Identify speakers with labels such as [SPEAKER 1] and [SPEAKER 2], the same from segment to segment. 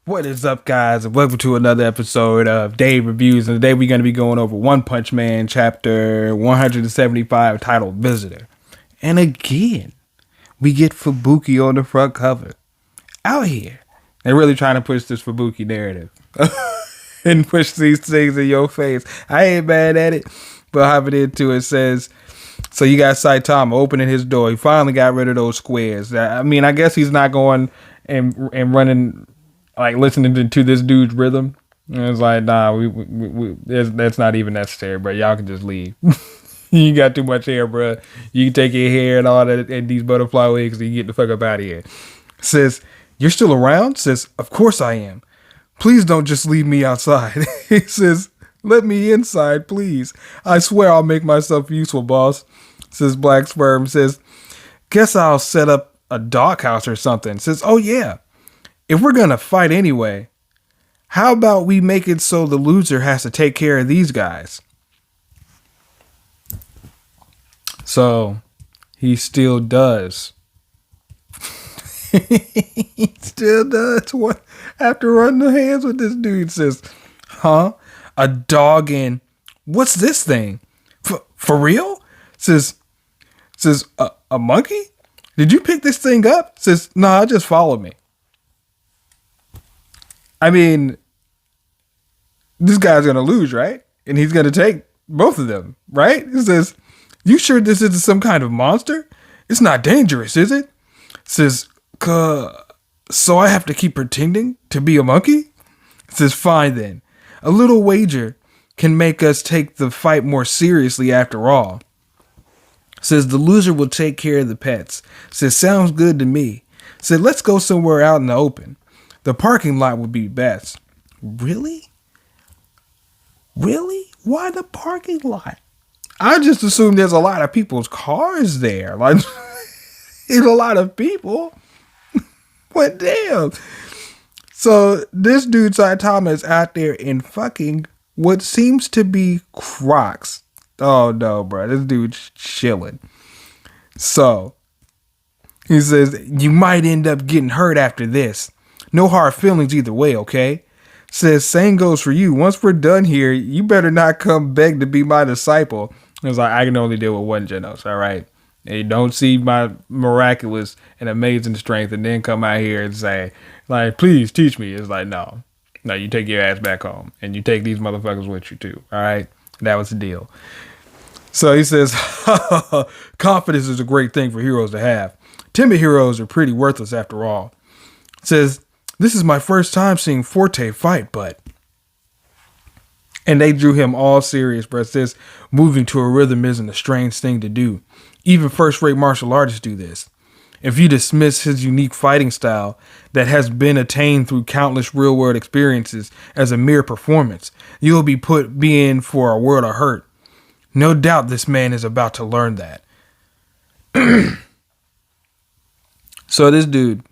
[SPEAKER 1] What is up, guys, and welcome to another episode of Dave Reviews. And today we're going to be going over One Punch Man chapter 175 titled Visitor. And again, we get Fubuki on the front cover. Out here. They're really trying to push this Fubuki narrative. And push these things in your face. I ain't mad at it. But hopping into it says, so you got Saitama opening his door. He finally got rid of those squares. I mean, I guess he's not going and running, like listening to this dude's rhythm. And it's like, nah, that's not even necessary, bro. Y'all can just leave. You got too much hair, bro. You can take your hair and all that and these butterfly wigs and you get the fuck up out of here. Says, you're still around? Says, of course I am. Please don't just leave me outside. He says, let me inside, please. I swear I'll make myself useful, boss. Says Black Sperm. Says, guess I'll set up a doghouse or something. Says, oh yeah. If we're going to fight anyway, how about we make it so the loser has to take care of these guys? So he still does. He still does what after running the hands with this dude. Says, huh? A dog and what's this thing? For real? Says a monkey? Did you pick this thing up? Says, nah, just follow me. I mean, this guy's going to lose, right? And he's going to take both of them, right? He says, you sure this isn't some kind of monster? It's not dangerous, is it? Says, so I have to keep pretending to be a monkey? Says, fine then. A little wager can make us take the fight more seriously after all. Says, the loser will take care of the pets. Says, sounds good to me. Said, let's go somewhere out in the open. The parking lot would be best. Really? Really? Why the parking lot? I just assume there's a lot of people's cars there. Like, it's a lot of people. But damn. So this dude Saitama is out there in fucking what seems to be Crocs. Oh no, bro. This dude's chilling. So he says, you might end up getting hurt after this. No hard feelings either way, okay? Says, same goes for you. Once we're done here, you better not come beg to be my disciple. I was like, I can only deal with one Genos, all right? And you don't see my miraculous and amazing strength and then come out here and say, like, please teach me. It's like, no, you take your ass back home and you take these motherfuckers with you too, all right? That was the deal. So he says, confidence is a great thing for heroes to have. Timid heroes are pretty worthless after all. Says, this is my first time seeing Forte fight, but... And they drew him all serious, bro. It says, moving to a rhythm isn't a strange thing to do. Even first-rate martial artists do this. If you dismiss his unique fighting style that has been attained through countless real-world experiences as a mere performance, you'll be in for a world of hurt. No doubt this man is about to learn that. So this dude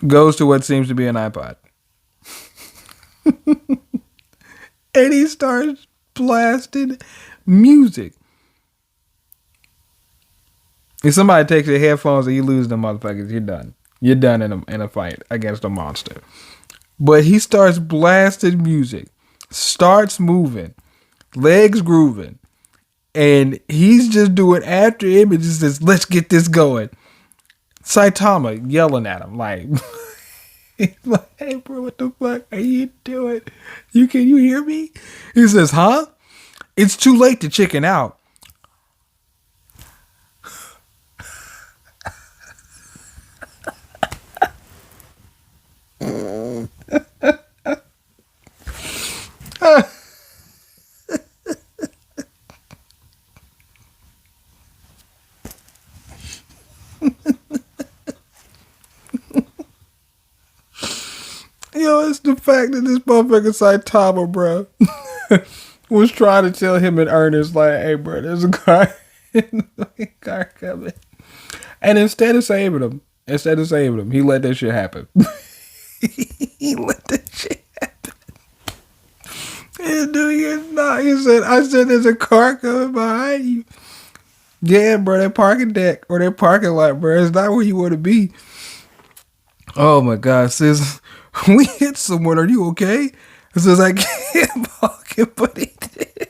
[SPEAKER 1] goes to what seems to be an iPod. And he starts blasting music. If somebody takes your headphones and you lose them motherfuckers, you're done. You're done in a fight against a monster. But he starts blasting music. Starts moving. Legs grooving. And he's just doing after images. Says, let's get this going. Saitama yelling at him like... He's like, hey, bro, what the fuck are you doing? Can you hear me? He says, huh? It's too late to chicken out. Yo, it's the fact that this motherfucker Saitama, bro, was trying to tell him in earnest, like, hey, bro, there's a car, car coming. And instead of saving him, he let that shit happen. He let that shit happen. And dude, it's not. I said, there's a car coming behind you. Yeah, bro, that parking deck or that parking lot, bro, it's not where you want to be. Oh my God, sis. We hit someone. Are you okay? It says, I can't fucking, but he did.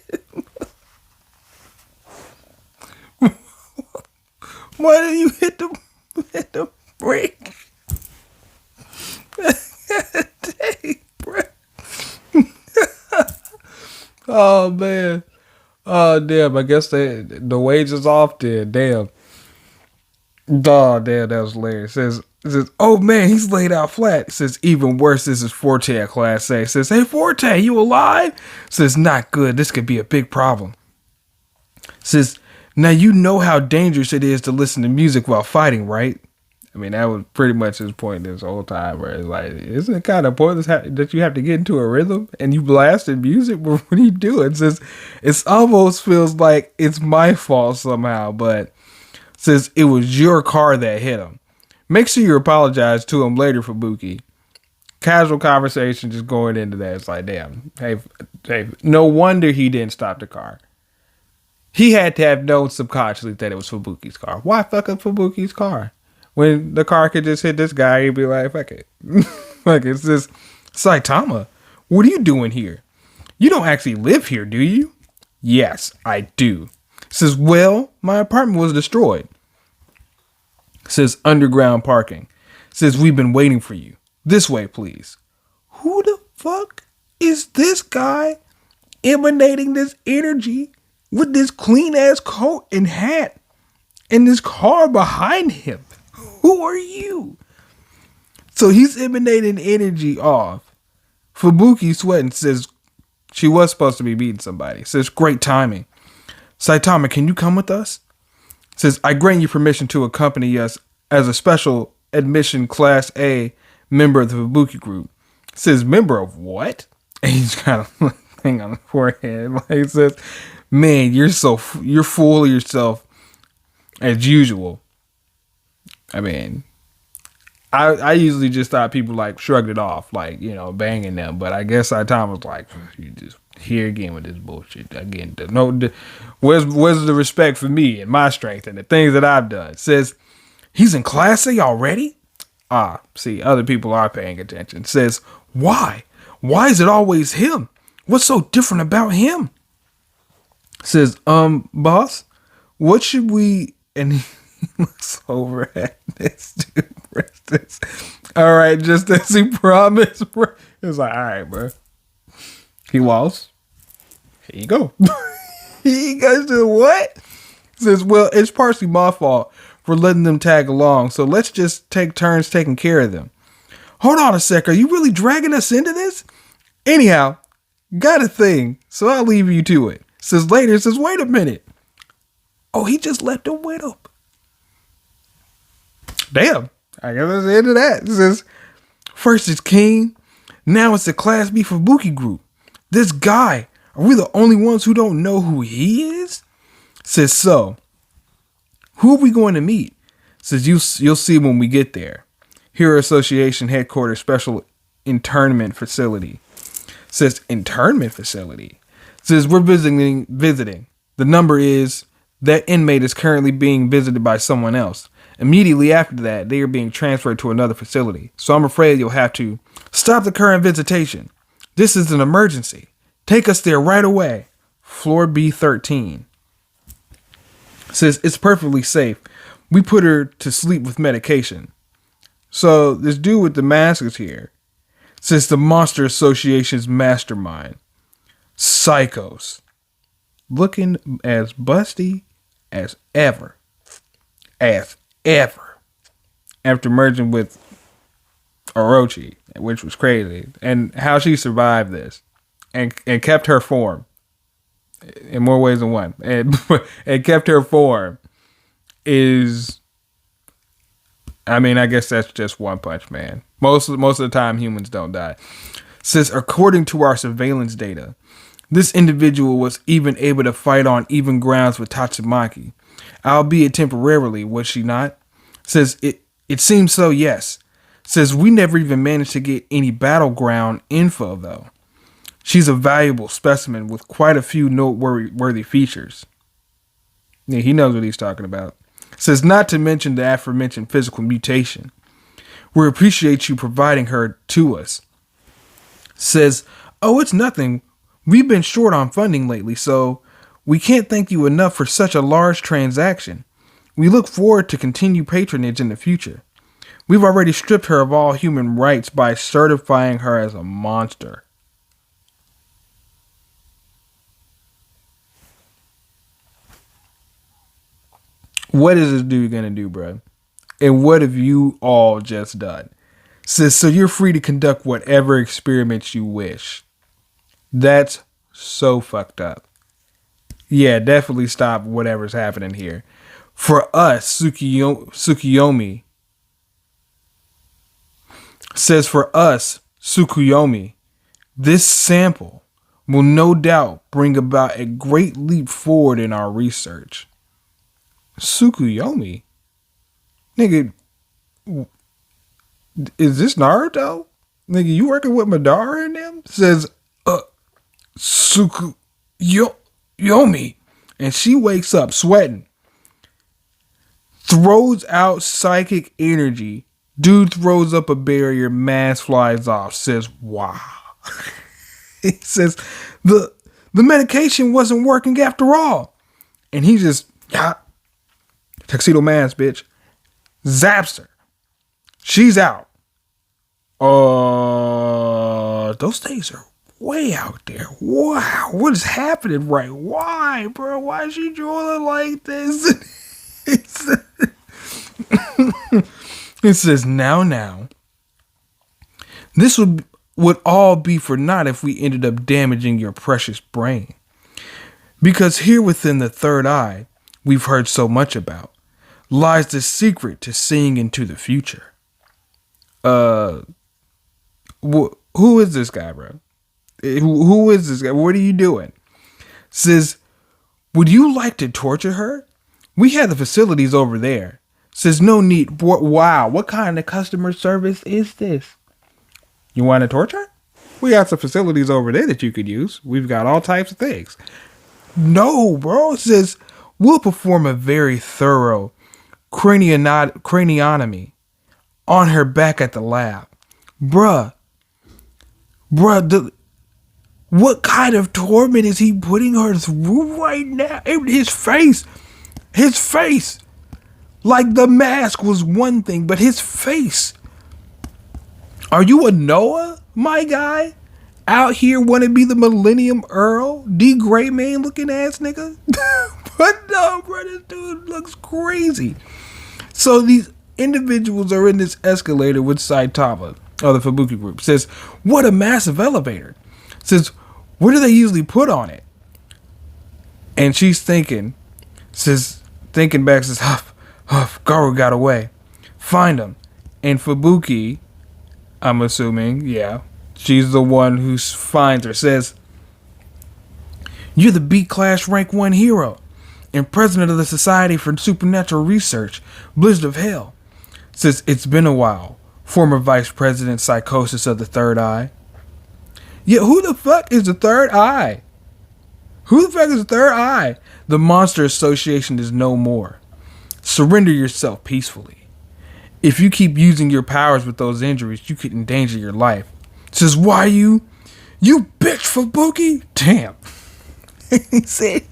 [SPEAKER 1] Why did you hit the brake? Dang, bro. Oh, man. Oh, damn. I guess the wage is off there. Damn. Oh, damn. That was hilarious. It says, oh, man, he's laid out flat. It says, even worse, this is Forte at Class A. It says, hey, Forte, you alive? It says, not good. This could be a big problem. It says, now you know how dangerous it is to listen to music while fighting, right? I mean, that was pretty much his point this whole time, where it's like, isn't it kind of pointless that you have to get into a rhythm and you blasted music? What are you doing? It almost feels like it's my fault somehow, but says it was your car that hit him. Make sure you apologize to him later, Fubuki. Casual conversation, just going into that. It's like, damn, hey, no wonder he didn't stop the car. He had to have known subconsciously that it was Fubuki's car. Why fuck up Fubuki's car? When the car could just hit this guy, he'd be like, fuck it. Fuck it. It's just, Saitama, what are you doing here? You don't actually live here, do you? Yes, I do. It says, well, my apartment was destroyed. It says, underground parking. It says, we've been waiting for you. This way, please. Who the fuck is this guy emanating this energy with this clean ass coat and hat and this car behind him? Who are you? So he's emanating energy off. Fubuki sweating, says she was supposed to be beating somebody. Says, great timing. Saitama, can you come with us? Says, I grant you permission to accompany us as a special admission Class A member of the Fubuki group. Says, member of what? And he's kind of thing on the forehead. Like, he says, man, you're full of yourself as usual. I mean, I usually just thought people like shrugged it off, like, you know, banging them. But I guess Saitama was like, you just here again with this bullshit. Again, where's the respect for me and my strength and the things that I've done? It says, he's in Class A already? Ah, see, other people are paying attention. It says, why? Why is it always him? What's so different about him? It says, boss, what should we... And he looks over at this dude. All right, just as he promised, bro. It's like, all right, bro. He lost. Here you go. He goes to what? He says, well, it's partially my fault for letting them tag along, so let's just take turns taking care of them. Hold on a sec. Are you really dragging us into this? Anyhow, got a thing, so I'll leave you to it. Says later, says, wait a minute. Oh, he just left him with him. Damn. I guess that's the end of that. It says, first it's King, now it's the Class B Fubuki group. This guy, are we the only ones who don't know who he is? It says, so, who are we going to meet? It says, you'll see when we get there. Hero Association Headquarters Special Internment Facility. It says, internment facility? It says, we're visiting. The number is, that inmate is currently being visited by someone else. Immediately after that, they are being transferred to another facility. So I'm afraid you'll have to stop the current visitation. This is an emergency. Take us there right away. Floor B13. Says it's perfectly safe. We put her to sleep with medication. So this dude with the mask is here. Says the Monster Association's mastermind. Psychos. Looking as busty as ever. After merging with Orochi, which was crazy, and how she survived this and kept her form in more ways than one, and kept her form is, I mean, I guess that's just One Punch Man. Most of the time, humans don't die. Says according to our surveillance data, this individual was even able to fight on even grounds with Tatsumaki. Albeit temporarily, was she not? Says it seems so, yes. Says we never even managed to get any battleground info though. She's a valuable specimen with quite a few noteworthy features. Yeah, he knows what he's talking about. Says not to mention the aforementioned physical mutation. We appreciate you providing her to us. Says, oh, it's nothing. We've been short on funding lately, so we can't thank you enough for such a large transaction. We look forward to continued patronage in the future. We've already stripped her of all human rights by certifying her as a monster. What is this dude gonna do, bro? And what have you all just done? Says, so you're free to conduct whatever experiments you wish. That's so fucked up. Yeah, definitely stop whatever's happening here. For us, Tsukuyomi says, for us, Tsukuyomi, this sample will no doubt bring about a great leap forward in our research. Tsukuyomi? Nigga, is this Naruto? Nigga, you working with Madara and them? Says, Tsukuyomi. And she wakes up sweating. Throws out psychic energy. Dude throws up a barrier. Mask flies off. Says, wow. He says, the medication wasn't working after all. And he just, tuxedo mask, bitch. Zaps her. She's out. Those things are way out there. Wow, what is happening right? Why, bro? Why is she drooling like this? It says, now. This would all be for naught if we ended up damaging your precious brain. Because here within the third eye, we've heard so much about, lies the secret to seeing into the future. Who is this guy, bro? Who is this guy? What are you doing? Says, would you like to torture her? We have the facilities over there. Says, no need. Wow, what kind of customer service is this? You want to torture? We got some facilities over there that you could use. We've got all types of things. No, bro. It says, we'll perform a very thorough craniotomy on her back at the lab. Bruh, what kind of torment is he putting her through right now? His face. Like the mask was one thing, but his face. Are you a Noah, my guy? Out here want to be the Millennium Earl? D. Gray Man looking ass nigga? But no, bro, this dude looks crazy. So these individuals are in this escalator with Saitama, or the Fubuki group. Says, what a massive elevator. Says, where do they usually put on it? And she's thinking back, says, huff, Garu got away. Find him. And Fubuki, I'm assuming, yeah, she's the one who finds her, says, you're the B-Class Rank 1 hero and president of the Society for Supernatural Research, Blizzard of Hell. Says, it's been a while. Former Vice President Psychosis of the Third Eye. Yeah, who the fuck is the Third Eye? The Monster Association is no more. Surrender yourself peacefully. If you keep using your powers with those injuries, you could endanger your life. Says, why you bitch, Fubuki? Damn. He said,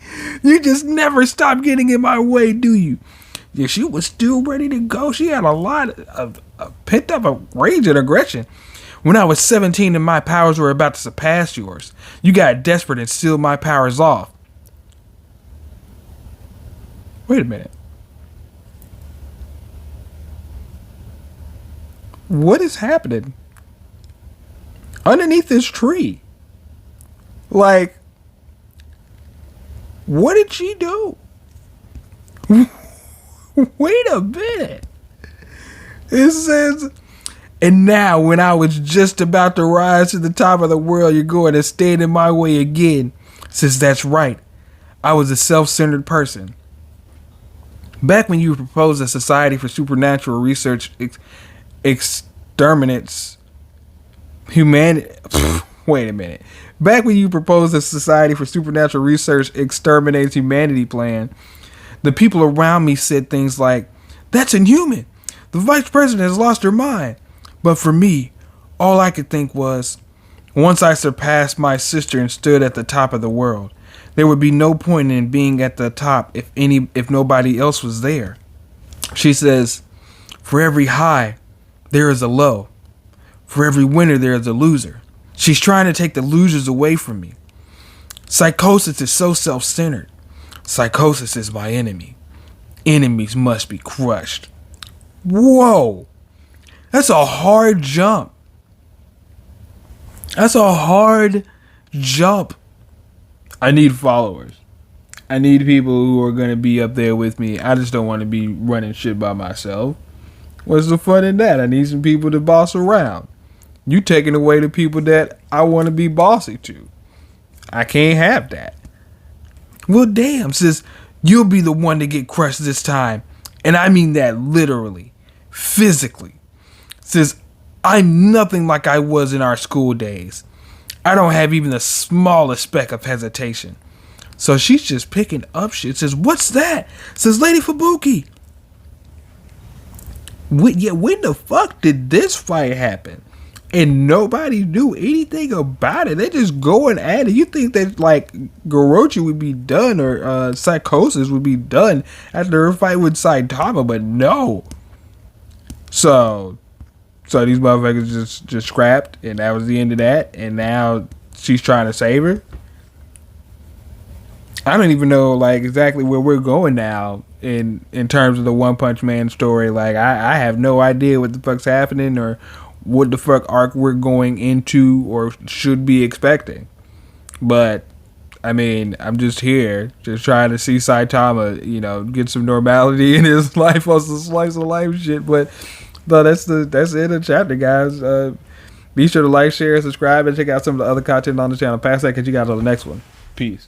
[SPEAKER 1] you just never stop getting in my way, do you? Yeah, she was still ready to go. She had a lot of pent up rage and aggression. When I was 17 and my powers were about to surpass yours, you got desperate and sealed my powers off. Wait a minute. What is happening underneath this tree? Like, what did she do? Wait a minute. It says, and now when I was just about to rise to the top of the world, you're going to stand in my way again. Says, that's right. I was a self-centered person. Back when you proposed a society for supernatural research exterminates humanity. Wait a minute. Back when you proposed a society for supernatural research exterminates humanity plan, the people around me said things like, that's inhuman. The vice president has lost her mind. But for me, all I could think was, once I surpassed my sister and stood at the top of the world, there would be no point in being at the top if nobody else was there. She says, for every high, there is a low. For every winner, there is a loser. She's trying to take the losers away from me. Psychosis is so self-centered. Psychosis is my enemy. Enemies must be crushed. Whoa. That's a hard jump. That's a hard jump. I need followers. I need people who are going to be up there with me. I just don't want to be running shit by myself. What's the fun in that? I need some people to boss around. You taking away the people that I want to be bossy to. I can't have that. Well, damn, sis, you'll be the one to get crushed this time. And I mean that literally, physically. Sis, I'm nothing like I was in our school days. I don't have even the smallest speck of hesitation. So she's just picking up shit. Says, what's that? Says, Lady Fubuki. When the fuck did this fight happen? And nobody knew anything about it. They just going at it. You think that like Gorochi would be done or Psychosis would be done after her fight with Saitama, but no. So these motherfuckers just scrapped, and that was the end of that. And now she's trying to save her. I don't even know like exactly where we're going now in terms of the One Punch Man story. Like I have no idea what the fuck's happening or what the fuck arc we're going into or should be expecting. But I mean, I'm just here just trying to see Saitama, get some normality in his life on some slice of life shit. But no, that's the end of the chapter, guys. Be sure to like, share, subscribe, and check out some of the other content on the channel. Pass that because you guys on the next one. Peace.